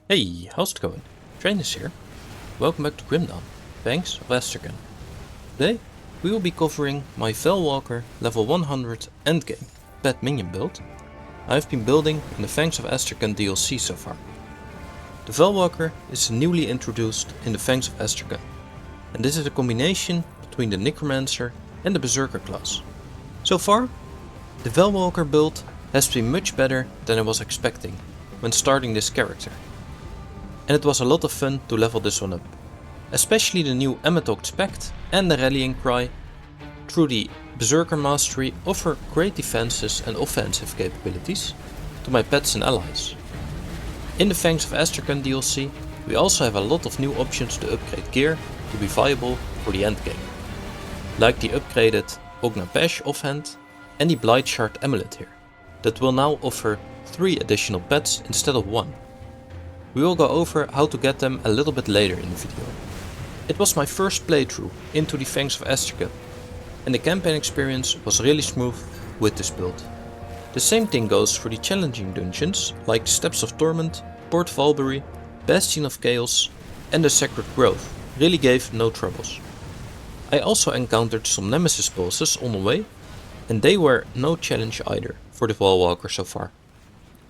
Hey, how's it going? Dranus here. Welcome back to Grimdawn, Fangs of Asterkarn. Today, we will be covering my Veilwalker level 100 Endgame pet minion build I've been building in the Fangs of Asterkarn DLC so far. The Veilwalker is newly introduced in the Fangs of Asterkarn, and this is a combination between the Necromancer and the Berserker class. So far, the Veilwalker build has been much better than I was expecting when starting this character. And it was a lot of fun to level this one up. Especially the new Emmetok's Pact and the Rallying Cry through the Berserker Mastery offer great defenses and offensive capabilities to my pets and allies. In the Fangs of Asterkarn DLC, we also have a lot of new options to upgrade gear to be viable for the endgame. Like the upgraded Ogna Bash offhand and the Blight Shard Amulet here, that will now offer 3 additional pets instead of 1. We will go over how to get them a little bit later in the video. It was my first playthrough into the Fangs of Asterkarn, and the campaign experience was really smooth with this build. The same thing goes for the challenging dungeons like the Steps of Torment, Port Valbury, Bastion of Chaos and the Sacred Grove really gave no troubles. I also encountered some Nemesis bosses on the way, and they were no challenge either for the Veilwalker so far.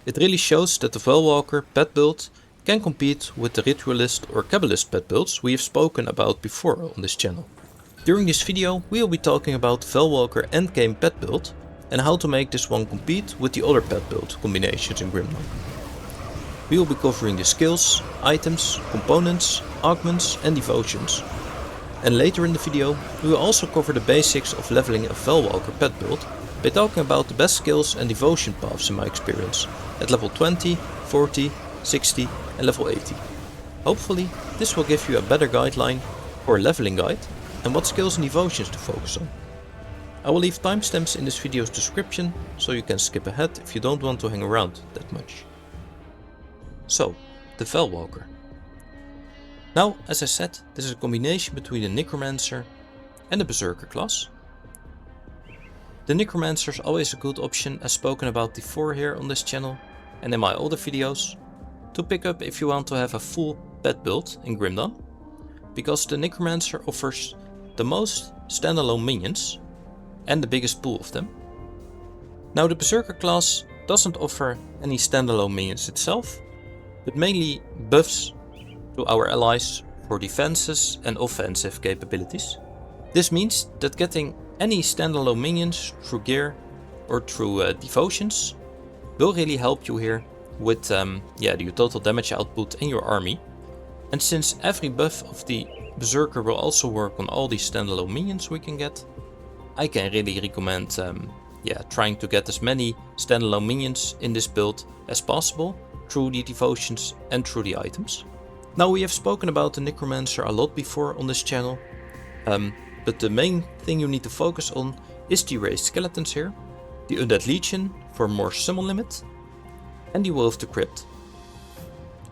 It really shows that the Veilwalker pet build can compete with the Ritualist or Kabbalist pet builds we have spoken about before on this channel. During this video we will be talking about Veilwalker endgame pet build and how to make this one compete with the other pet build combinations in Grimdawn. We will be covering the skills, items, components, augments and devotions. And later in the video we will also cover the basics of leveling a Veilwalker pet build by talking about the best skills and devotion paths in my experience at level 20, 40, 60 and level 80. Hopefully this will give you a better guideline or a leveling guide and what skills and devotions to focus on. I will leave timestamps in this video's description so you can skip ahead if you don't want to hang around that much. So, the Veilwalker. Now, as I said, this is a combination between the Necromancer and the Berserker class. The Necromancer is always a good option as spoken about before here on this channel and in my older videos, to pick up if you want to have a full pet build in Grimdawn, because the Necromancer offers the most standalone minions and the biggest pool of them. Now the Berserker class doesn't offer any standalone minions itself, but mainly buffs to our allies for defenses and offensive capabilities. This means that getting any standalone minions through gear or through devotions will really help you here with your total damage output in your army. And since every buff of the Berserker will also work on all these standalone minions we can get, I can really recommend trying to get as many standalone minions in this build as possible through the devotions and through the items. Now we have spoken about the Necromancer a lot before on this channel, but the main thing you need to focus on is the raised skeletons here, the Undead Legion for more summon limit, and the Will of the Crypt.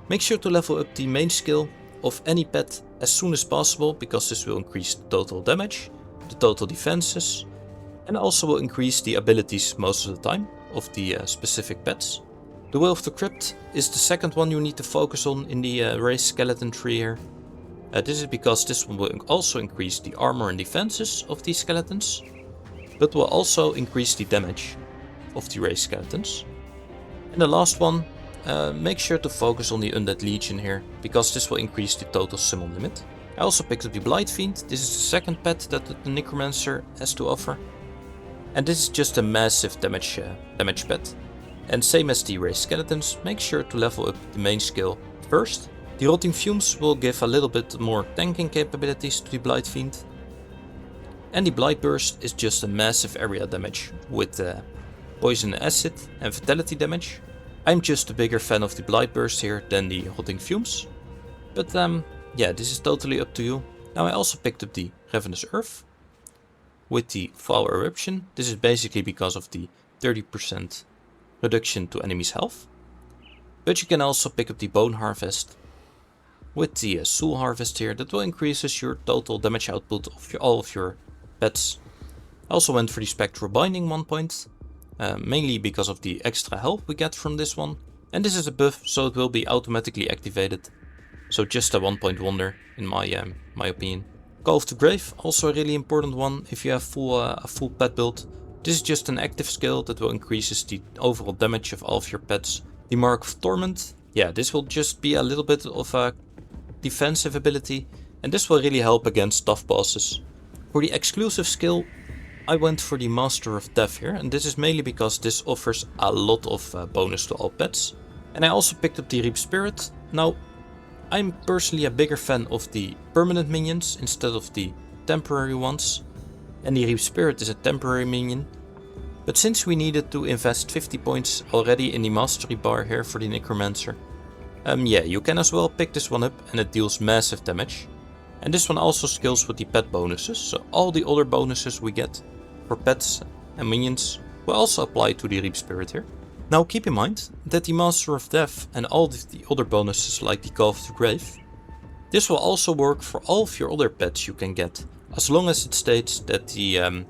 Make sure to level up the main skill of any pet as soon as possible, because this will increase the total damage, the total defenses, and also will increase the abilities most of the time of the specific pets. The Will of the Crypt is the second one you need to focus on in the raised skeleton tree here. This is because this one will also increase the armor and defenses of these skeletons, but will also increase the damage of the raised skeletons. And the last one, make sure to focus on the Undead Legion here, because this will increase the total summon limit. I also picked up the Blight Fiend. This is the second pet that the Necromancer has to offer. And this is just a massive damage pet. And same as the raised skeletons, make sure to level up the main skill first. The Rotting Fumes will give a little bit more tanking capabilities to the Blight Fiend. And the Blight Burst is just a massive area damage with poison acid and fatality damage. I'm just a bigger fan of the Blight Burst here than the Rotting Fumes. But this is totally up to you. Now I also picked up the Ravenous Earth with the Foul Eruption. This is basically because of the 30% reduction to enemies' health. But you can also pick up the Bone Harvest with the Soul Harvest here, that will increase your total damage output of all of your pets. I also went for the Spectral Binding 1 point, mainly because of the extra health we get from this one, And this is a buff, so it will be automatically activated. So just a 1-point wonder in my opinion. Call of the Grave, also a really important one if you have a full pet build. This is just an active skill that will increase the overall damage of all of your pets. The Mark of Torment, yeah, this will just be a little bit of a defensive ability, and this will really help against tough bosses. For the exclusive skill, I went for the Master of Death here, and this is mainly because this offers a lot of bonus to all pets. And I also picked up the Reap Spirit. Now, I'm personally a bigger fan of the permanent minions instead of the temporary ones. And the Reap Spirit is a temporary minion. But since we needed to invest 50 points already in the mastery bar here for the Necromancer, yeah, you can as well pick this one up and it deals massive damage. And this one also scales with the pet bonuses, so all the other bonuses we get for pets and minions will also apply to the Reap Spirit here. Now keep in mind that the Master of Death and all the other bonuses like the Call of the Grave, this will also work for all of your other pets you can get, as long as it states that the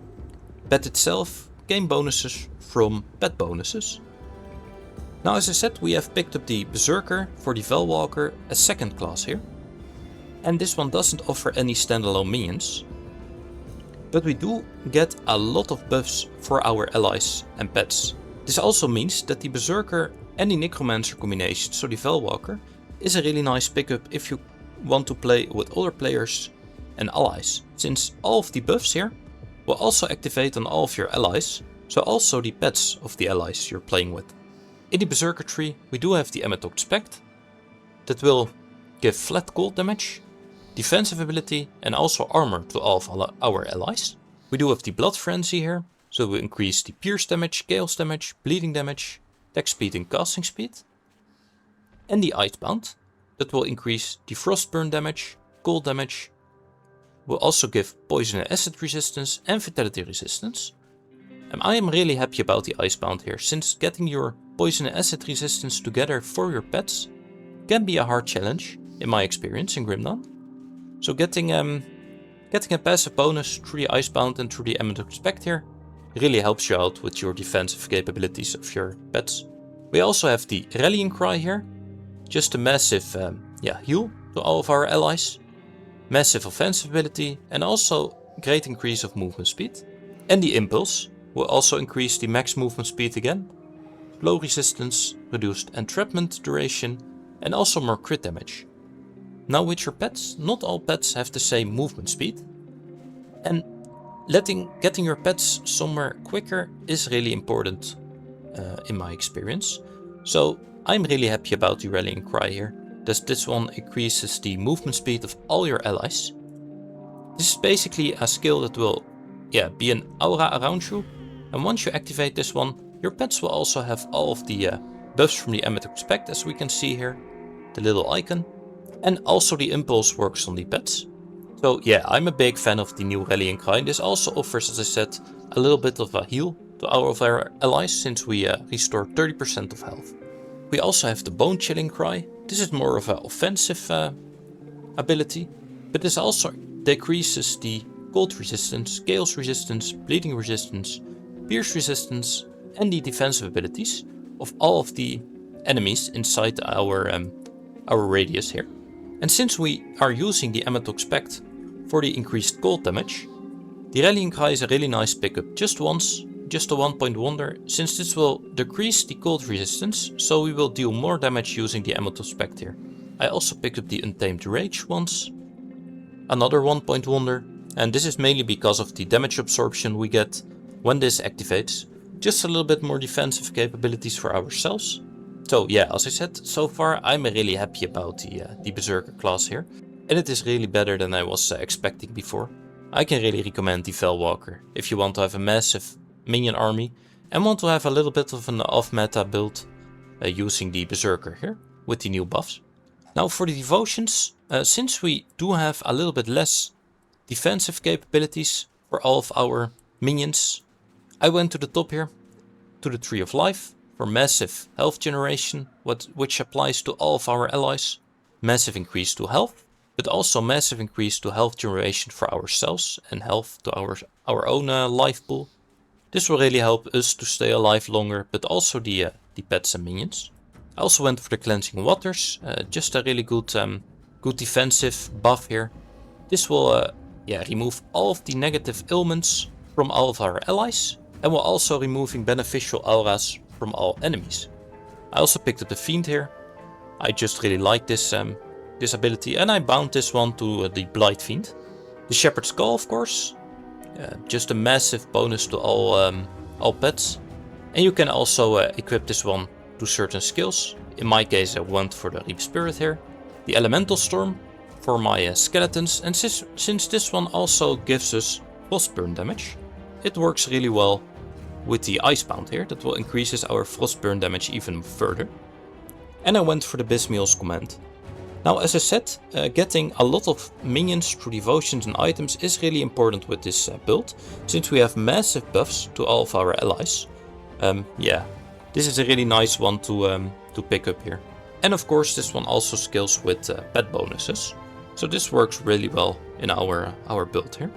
pet itself gain bonuses from pet bonuses. Now as I said, we have picked up the Berserker for the Veilwalker as second class here. And this one doesn't offer any standalone minions, but we do get a lot of buffs for our allies and pets. This also means that the Berserker and the Necromancer combination, so the Veilwalker, is a really nice pickup if you want to play with other players and allies, since all of the buffs here will also activate on all of your allies, so also the pets of the allies you're playing with. In the Berserker tree we do have the Untitled Chapter that will give flat cold damage, defensive ability and also armor to all of our allies. We do have the Blood Frenzy here, so we increase the pierce damage, chaos damage, bleeding damage, attack speed and casting speed. And the Icebound, that will increase the frostburn damage, cold damage, will also give poison and acid resistance and vitality resistance. And I am really happy about the Icebound here, since getting your poison and acid resistance together for your pets can be a hard challenge, in my experience in Grimdawn. So getting a passive bonus through the Icebound and through the Untitled Chapter here really helps you out with your defensive capabilities of your pets. We also have the Rallying Cry here, just a massive heal to all of our allies, massive offensive ability and also great increase of movement speed. And the Impulse will also increase the max movement speed again, blow resistance, reduced entrapment duration and also more crit damage. Now with your pets, not all pets have the same movement speed, and getting your pets somewhere quicker is really important in my experience. So I'm really happy about the Rallying Cry here. This one increases the movement speed of all your allies. This is basically a skill that will be an aura around you, and once you activate this one, your pets will also have all of the buffs from the Untitled Chapter, as we can see here, the little icon, and also the Impulse works on the pets. So yeah, I'm a big fan of the new Rallying Cry. This also offers, as I said, a little bit of a heal to all of our allies, since we restore 30% of health. We also have the Bone Chilling Cry. This is more of an offensive ability, but this also decreases the cold resistance, chaos resistance, bleeding resistance, pierce resistance and the defensive abilities of all of the enemies inside our radius here. And since we are using the Untitled Chapter for the increased cold damage, the Rallying Cry is a really nice pickup just once, just a 1-point wonder, since this will decrease the cold resistance, so we will deal more damage using the Untitled Chapter here. I also picked up the Untamed Rage once, another 1-point wonder, and this is mainly because of the damage absorption we get when this activates, just a little bit more defensive capabilities for ourselves. So yeah, as I said, so far I'm really happy about the Berserker class here, and it is really better than I was expecting before. I can really recommend the Veilwalker if you want to have a massive minion army and want to have a little bit of an off-meta build using the Berserker here with the new buffs. Now for the devotions, since we do have a little bit less defensive capabilities for all of our minions, I went to the top here, to the Tree of Life, for massive health generation, which applies to all of our allies. Massive increase to health, but also massive increase to health generation for ourselves and health to our own life pool. This will really help us to stay alive longer, but also the pets and minions. I also went for the Cleansing Waters, just a really good defensive buff here. This will remove all of the negative ailments from all of our allies, and will also removing beneficial auras from all enemies. I also picked up the Fiend here. I just really like this ability, and I bound this one to the Blight Fiend. The Shepherd's Call, of course, just a massive bonus to all pets. And you can also equip this one to certain skills. In my case I went for the Reap Spirit here. The Elemental Storm for my skeletons, and since this one also gives us Frostburn damage, it works really well with the Icebound here. That will increases our Frostburn damage even further. And I went for the Bismiel's Command. Now, as I said, getting a lot of minions through devotions and items is really important with this build, since we have massive buffs to all of our allies. This is a really nice one to pick up here. And of course this one also scales with pet bonuses. So this works really well in our build here.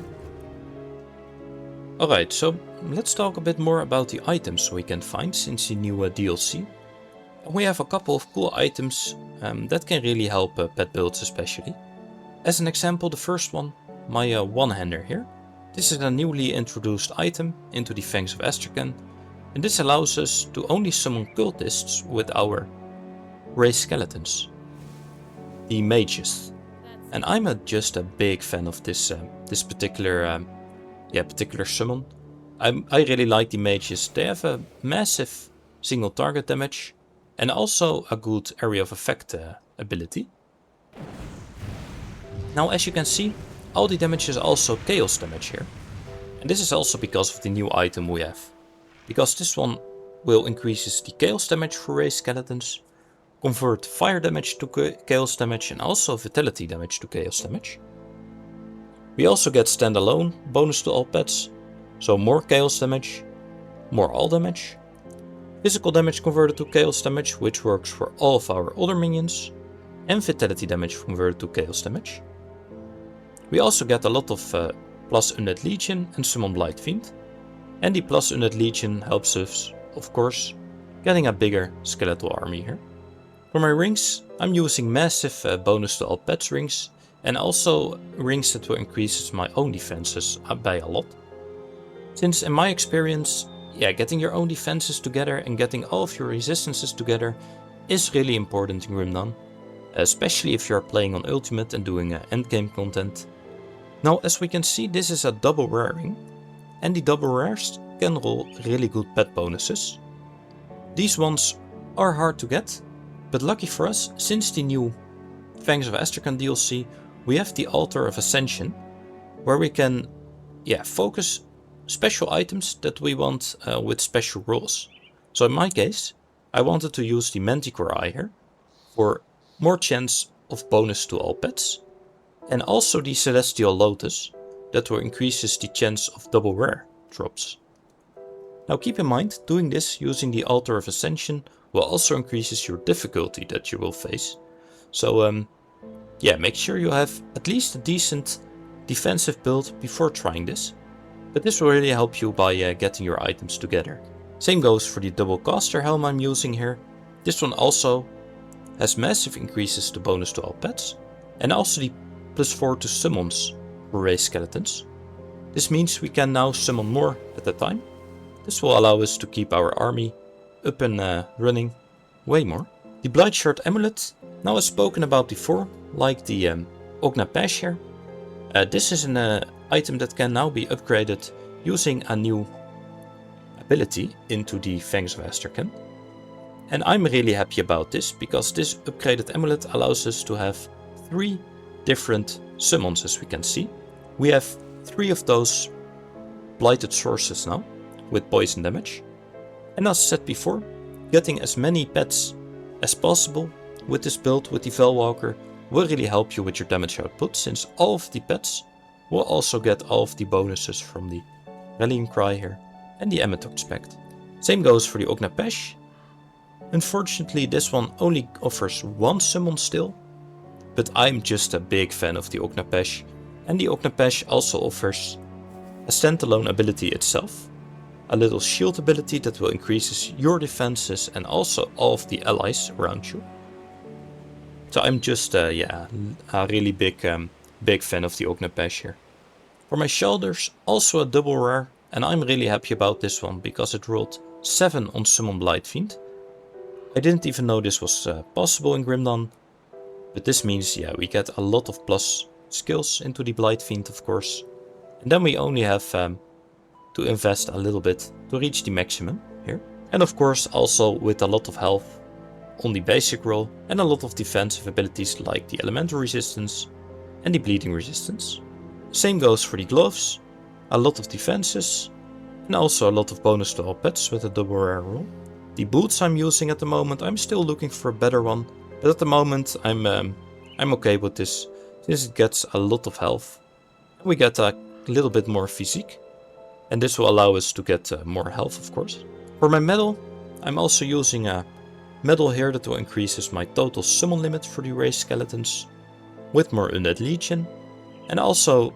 Alright, so let's talk a bit more about the items we can find since the new DLC. We have a couple of cool items that can really help pet builds especially. As an example, the first one, my one-hander here. This is a newly introduced item into the Fangs of Asterkarn. And this allows us to only summon cultists with our raised skeletons, the mages. And I'm just a big fan of this particular summon. I really like the mages. They have a massive single target damage and also a good area of effect ability. Now, as you can see, all the damage is also chaos damage here. And this is also because of the new item we have. Because this one will increases the chaos damage for raised skeletons, convert fire damage to chaos damage, and also vitality damage to chaos damage. We also get standalone bonus to all pets, so more chaos damage, more all damage, physical damage converted to chaos damage, which works for all of our other minions, and vitality damage converted to chaos damage. We also get a lot of plus Undead Legion and Summon Blight Fiend. And the plus Undead Legion helps us, of course, getting a bigger skeletal army here. For my rings, I'm using massive bonus to all pets rings, and also rings that will increase my own defenses by a lot. Since in my experience, getting your own defenses together and getting all of your resistances together is really important in Grimdawn, especially if you're playing on Ultimate and doing endgame content. Now, as we can see, this is a double rare ring. And the double rares can roll really good pet bonuses. These ones are hard to get, but lucky for us, since the new Fangs of Asterkarn DLC, we have the Altar of Ascension, where we can focus special items that we want with special rolls. So in my case, I wanted to use the Manticore Eye here for more chance of bonus to all pets, and also the Celestial Lotus, that will increases the chance of double rare drops. Now keep in mind, doing this using the Altar of Ascension will also increases your difficulty that you will face. So make sure you have at least a decent defensive build before trying this. But this will really help you by getting your items together. Same goes for the double caster helm I'm using here. This one also has massive increases to bonus to all pets, and also the +4 to summons for raised skeletons. This means we can now summon more at a time. This will allow us to keep our army up and running way more. The Blightshard Amulet, now as spoken about before, like the Ogna Pash here. This is an item that can now be upgraded using a new ability into the Fangs of Asterkarn. And I'm really happy about this, because this upgraded amulet allows us to have 3 different summons, as we can see. We have 3 of those blighted sources now, with poison damage. And as said before, getting as many pets as possible with this build with the Veilwalker will really help you with your damage output, since all of the pets will also get all of the bonuses from the Rallying Cry here and the Amatox Pact. Same goes for the Ogna Pash. Unfortunately, this one only offers 1 summon still, but I'm just a big fan of the Ogna Pash, and the Ogna Pash also offers a standalone ability itself, a little shield ability that will increase your defenses and also all of the allies around you. So I'm just a really big fan of the Ognet Bash here. For my shoulders, also a double rare, and I'm really happy about this one because it rolled 7 on Summon Blightfiend. I didn't even know this was possible in Grimdawn, but this means we get a lot of plus skills into the Blightfiend, of course. And then we only have to invest a little bit to reach the maximum here. And of course also with a lot of health on the basic roll and a lot of defensive abilities like the elemental resistance and the bleeding resistance. Same goes for the gloves, a lot of defenses and also a lot of bonus to all pets with a double rare roll. The boots I'm using at the moment, I'm still looking for a better one, but at the moment I'm okay with this since it gets a lot of health. We get a little bit more physique and this will allow us to get more health, of course. For my medal, I'm also using a medal here that will increases my total summon limit for the raised skeletons with more Undead Legion and also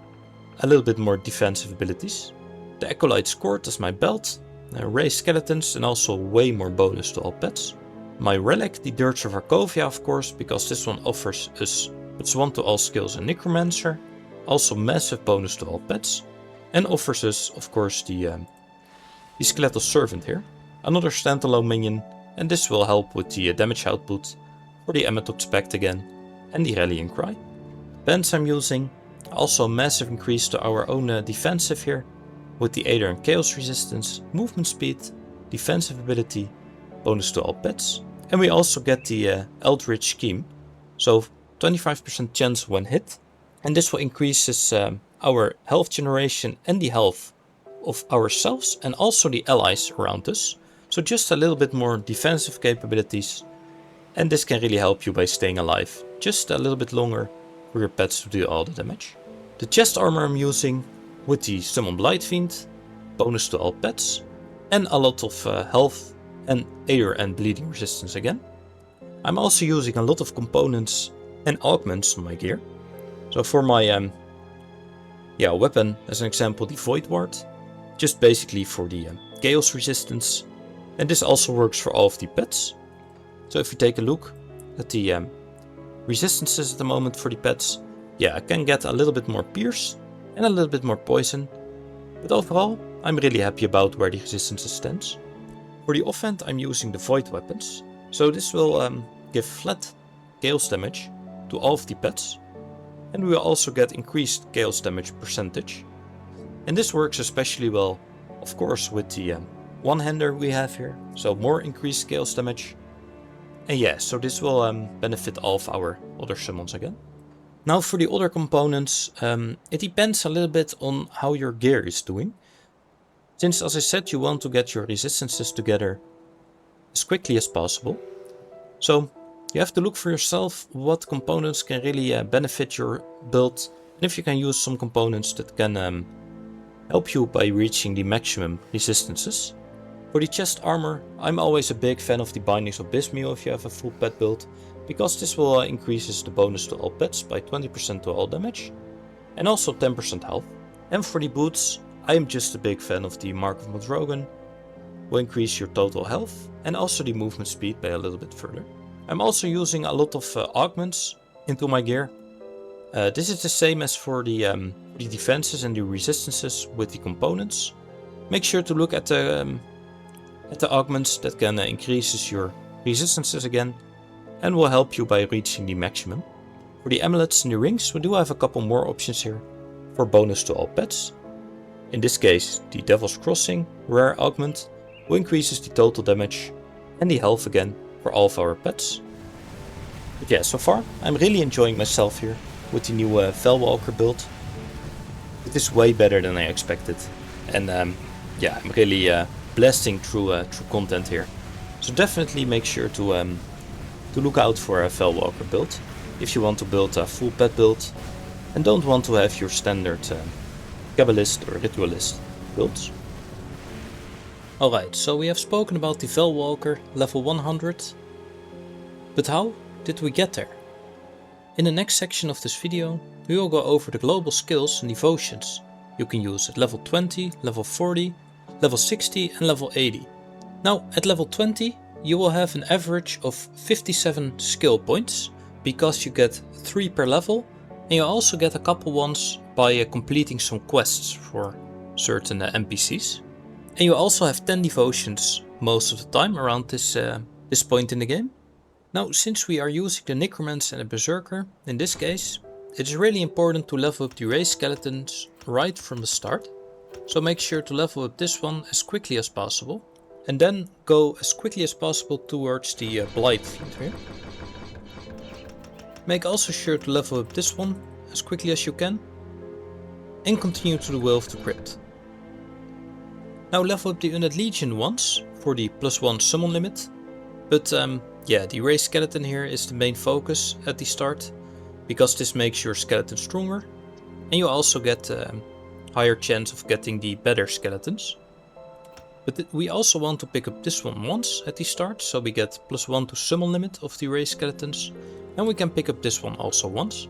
a little bit more defensive abilities. The Acolyte's Court is my belt, raised skeletons and also way more bonus to all pets. My relic, the Dirge of Arkovia, of course, because this one offers us +1 to all skills and Necromancer, also massive bonus to all pets, and offers us, of course, the Skeletal Servant here, another standalone minion, and this will help with the damage output for the Amatox Pact again, and the Rallying Cry. Bands I'm using, also a massive increase to our own defensive here, with the Aether and Chaos Resistance, movement speed, defensive ability, bonus to all pets, and we also get the Eldritch Scheme, so 25% chance when hit, and this will increase our health generation and the health of ourselves and also the allies around us. So just a little bit more defensive capabilities, and this can really help you by staying alive just a little bit longer for your pets to do all the damage. The chest armor I'm using with the Summon Blightfiend, bonus to all pets, and a lot of health and air and bleeding resistance again. I'm also using a lot of components and augments on my gear. So for my weapon, as an example, the Void Ward, just basically for the chaos resistance, and this also works for all of the pets. So if you take a look at the resistances at the moment for the pets, I can get a little bit more pierce and a little bit more poison, but overall I'm really happy about where the resistances stands. For the offhand I'm using the Void weapons, so this will give flat chaos damage to all of the pets, and we will also get increased chaos damage percentage. And this works especially well, of course, with the one-hander we have here, so more increased chaos damage. And so this will benefit all of our other summons again. Now for the other components, it depends a little bit on how your gear is doing. Since, as I said, you want to get your resistances together as quickly as possible. So you have to look for yourself what components can really benefit your build, and if you can use some components that can help you by reaching the maximum resistances. For the chest armor, I'm always a big fan of the Bindings of Bismuth if you have a full pet build, because this will increases the bonus to all pets by 20% to all damage, and also 10% health. And for the boots, I am just a big fan of the Mark of Modrogan, will increase your total health and also the movement speed by a little bit further. I'm also using a lot of augments into my gear. This is the same as for the defenses and the resistances with the components. Make sure to look at the augments that can increases your resistances again and will help you by reaching the maximum. For the amulets and the rings, we do have a couple more options here for bonus to all pets. In this case, the Devil's Crossing rare augment will increases the total damage and the health again for all of our pets. But so far I'm really enjoying myself here with the new Veilwalker build. It is way better than I expected, and I'm really blasting through content here. So definitely make sure to look out for a Veilwalker build if you want to build a full pet build and don't want to have your standard Kabbalist or Ritualist builds. Alright, so we have spoken about the Veilwalker level 100, but how did we get there? In the next section of this video, we will go over the global skills and devotions you can use at level 20, level 40, level 60 and level 80. Now at level 20 you will have an average of 57 skill points because you get 3 per level, and you also get a couple ones by completing some quests for certain NPCs. And you also have 10 devotions most of the time around this point in the game. Now since we are using the Necromancer and the Berserker, in this case it is really important to level up the raised skeletons right from the start. So make sure to level up this one as quickly as possible, and then go as quickly as possible towards the Blight Fiend here. Make also sure to level up this one as quickly as you can, and continue to the Will of the Crypt. Now level up the Undead Legion once for the +1 summon limit, but yeah, the raised skeleton here is the main focus at the start, because this makes your skeleton stronger, and you also get higher chance of getting the better skeletons. But we also want to pick up this one once at the start, so we get +1 to summon limit of the raised skeletons, and we can pick up this one also once.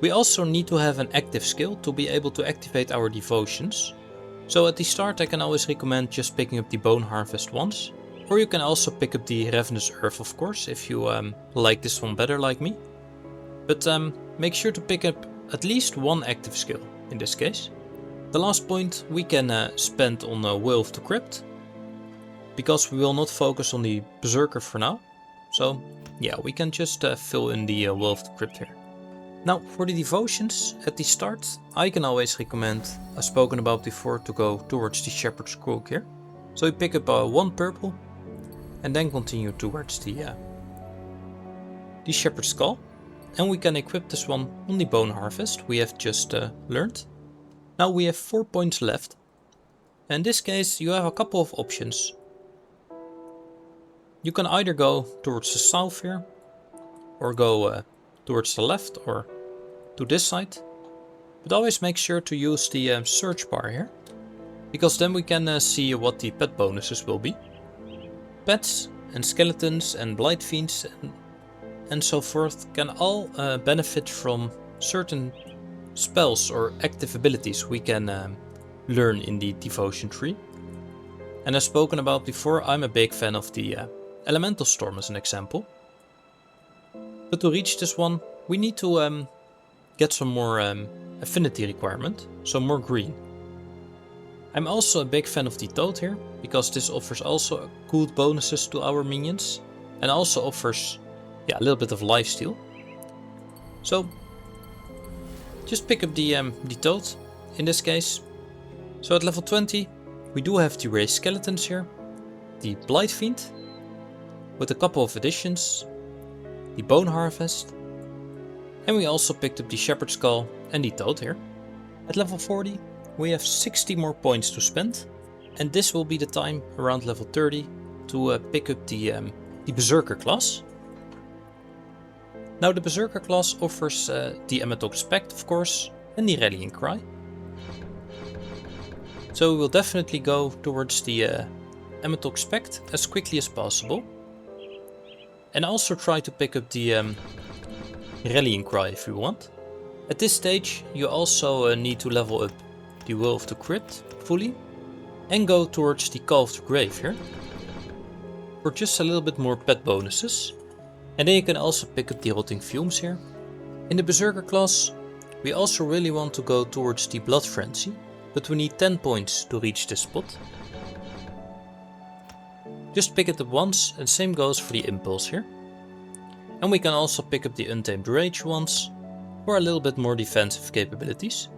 We also need to have an active skill to be able to activate our devotions. So at the start I can always recommend just picking up the Bone Harvest once, or you can also pick up the Ravenous Earth of course, if you like this one better like me. But make sure to pick up at least one active skill in this case. The last point we can spend on Will of the Crypt, because we will not focus on the Berserker for now. So yeah, we can just fill in the Will of the Crypt here. Now for the devotions at the start, I can always recommend, as spoken about before, to go towards the Shepherd's Crook here. So you pick up 1 purple and then continue towards the Shepherd's Skull. And we can equip this one on the Bone Harvest we have just learned. Now we have 4 points left. In this case you have a couple of options. You can either go towards the south here, or go towards the left, or to this side. But always make sure to use the search bar here, because then we can see what the pet bonuses will be. Pets and skeletons and blight fiends and so forth can all benefit from certain spells or active abilities we can learn in the devotion tree. And as spoken about before, I'm a big fan of the Elemental Storm as an example. But to reach this one we need to get some more affinity requirement, so more green. I'm also a big fan of the Toad here, because this offers also good bonuses to our minions, and also offers a little bit of lifesteal. So just pick up the Toad in this case. So at level 20 we do have the raised skeletons here, the Blight Fiend with a couple of additions, the Bone Harvest, and we also picked up the Shepherd's Skull and the Toad here. At level 40 we have 60 more points to spend, and this will be the time around level 30 to pick up the Berserker class. Now the Berserker class offers the Amethoc's Pact of course, and the Rallying Cry. So we will definitely go towards the Amethoc's Pact as quickly as possible. And also try to pick up the Rallying Cry if you want. At this stage you also need to level up the Will of the Crypt fully, and go towards the Call of the Grave here, for just a little bit more pet bonuses. And then you can also pick up the Rotting Fumes here. In the Berserker class we also really want to go towards the Blood Frenzy, but we need 10 points to reach this spot. Just pick it up once, and same goes for the Impulse here. And we can also pick up the Untamed Rage once, for a little bit more defensive capabilities.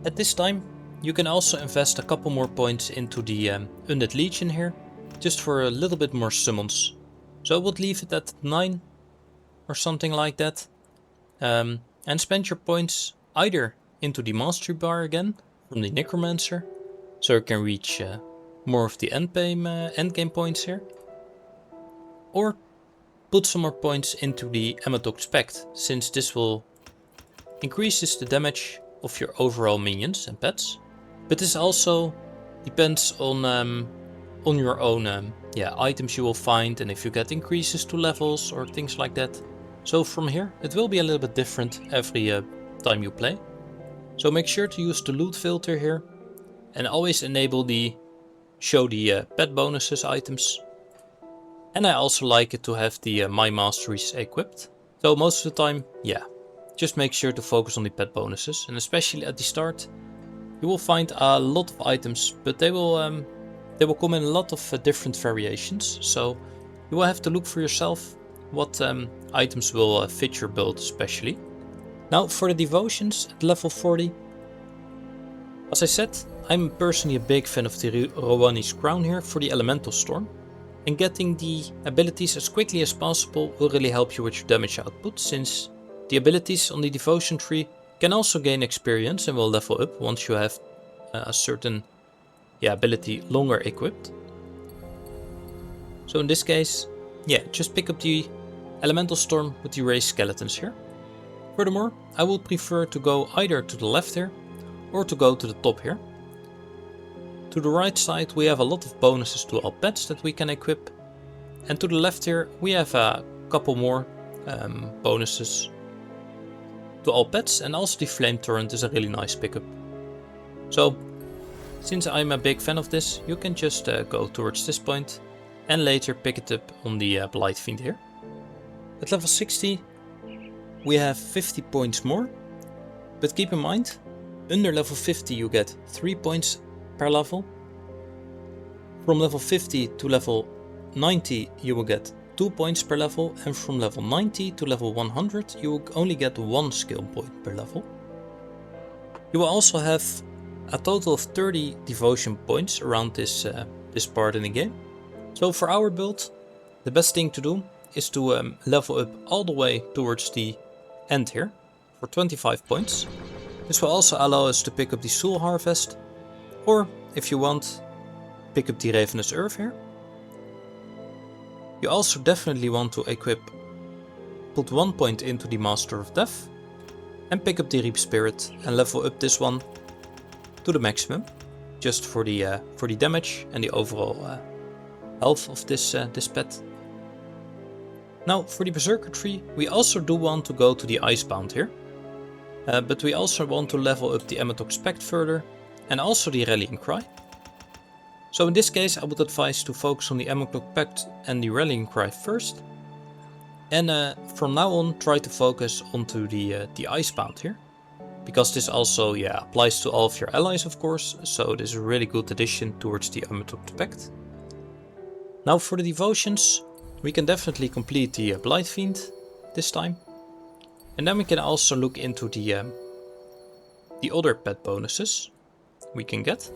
At this time you can also invest a couple more points into the Undead Legion here, just for a little bit more summons. So I would leave it at 9 or something like that. And spend your points either into the Mastery Bar again from the Necromancer, so you can reach more of the endgame points here. Or put some more points into the Amethoc's Pact, since this will increases the damage of your overall minions and pets. But this also depends on your own items you will find, and if you get increases to levels or things like that. So from here it will be a little bit different every time you play. So make sure to use the loot filter here, and always enable the show the pet bonuses items. And I also like it to have the My Masteries equipped. So most of the time, yeah, just make sure to focus on the pet bonuses. And especially at the start, you will find a lot of items, but they will come in a lot of different variations. So you will have to look for yourself what items will fit your build especially. Now for the devotions at level 40. As I said, I'm personally a big fan of the Roani's Crown here for the Elemental Storm. And getting the abilities as quickly as possible will really help you with your damage output, since the abilities on the devotion tree can also gain experience and will level up once you have a certain ability longer equipped. So in this case, just pick up the Elemental Storm with the raised skeletons here. Furthermore, I would prefer to go either to the left here or to go to the top here. To the right side we have a lot of bonuses to all pets that we can equip, and to the left here we have a couple more bonuses to all pets, and also the Flame Torrent is a really nice pickup. So since I'm a big fan of this, you can just go towards this point and later pick it up on the Blight Fiend here. At level 60 we have 50 points more, but keep in mind, under level 50 you get 3 points per level. From level 50 to level 90 you will get 2 points per level, and from level 90 to level 100 you will only get 1 skill point per level. You will also have a total of 30 devotion points around this part in the game. So for our build, the best thing to do is to level up all the way towards the end here for 25 points. This will also allow us to pick up the Soul Harvest, or if you want, pick up the Ravenous Earth here. You also definitely want to put 1 point into the Master of Death and pick up the Reap Spirit and level up this one to the maximum, just for the damage and the overall health of this pet. Now for the Berserker tree, we also do want to go to the Icebound here, but we also want to level up the Amatox Pact further, and also the Rallying Cry. So in this case I would advise to focus on the Amatox Pact and the Rallying Cry first, and from now on try to focus onto the Icebound here, because this also applies to all of your allies of course, so this is a really good addition towards the Amatox Pact. Now for the devotions, we can definitely complete the Blight Fiend this time, and then we can also look into the other pet bonuses we can get.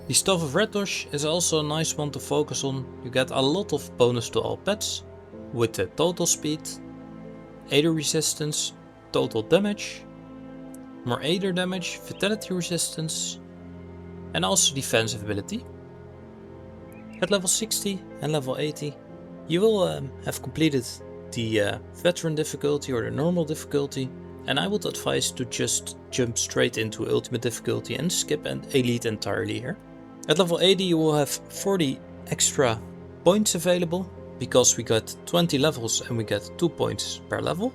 The Staff of Retosh is also a nice one to focus on. You get a lot of bonus to all pets with the total speed, Aether resistance, total damage, more Aether damage, fatality resistance, and also defensive ability. At level 60 and level 80 you will have completed the veteran difficulty or the normal difficulty, and I would advise to just jump straight into ultimate difficulty and skip elite entirely here. At level 80 you will have 40 extra points available, because we got 20 levels and we get 2 points per level.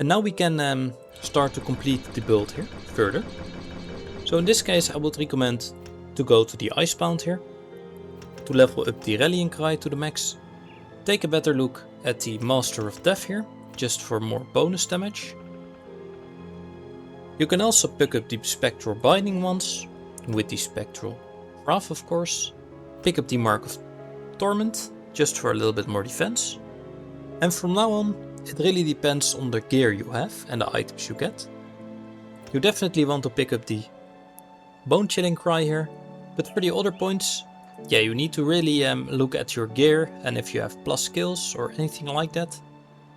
And now we can start to complete the build here further. So in this case I would recommend to go to the Icebound here, to level up the Rallying Cry to the max. Take a better look at the Master of Death here, just for more bonus damage. You can also pick up the Spectral Binding ones, with the Spectral Wrath of course. Pick up the Mark of Torment, just for a little bit more defense. And from now on, it really depends on the gear you have and the items you get. You definitely want to pick up the Bone Chilling Cry here, but for the other points, you need to really look at your gear and if you have plus skills or anything like that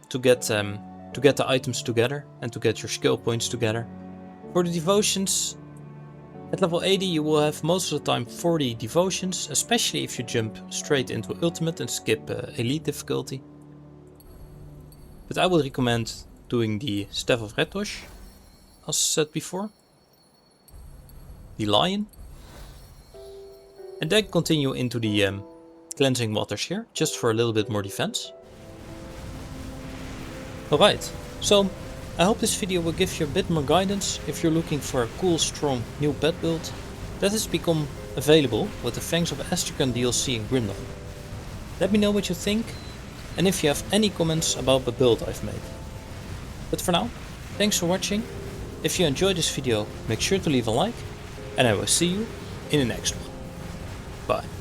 to get the items together and to get your skill points together. For the devotions, at level 80 you will have most of the time 40 devotions, especially if you jump straight into ultimate and skip elite difficulty. But I would recommend doing the Staff of Retosh, as said before, the Lion, and then continue into the Cleansing Waters here, just for a little bit more defense. Alright, so I hope this video will give you a bit more guidance if you're looking for a cool, strong new pet build that has become available with the Fangs of Asterkarn DLC in Grimdawn. Let me know what you think and if you have any comments about the build I've made. But for now, thanks for watching. If you enjoyed this video, make sure to leave a like, and I will see you in the next one. Bye.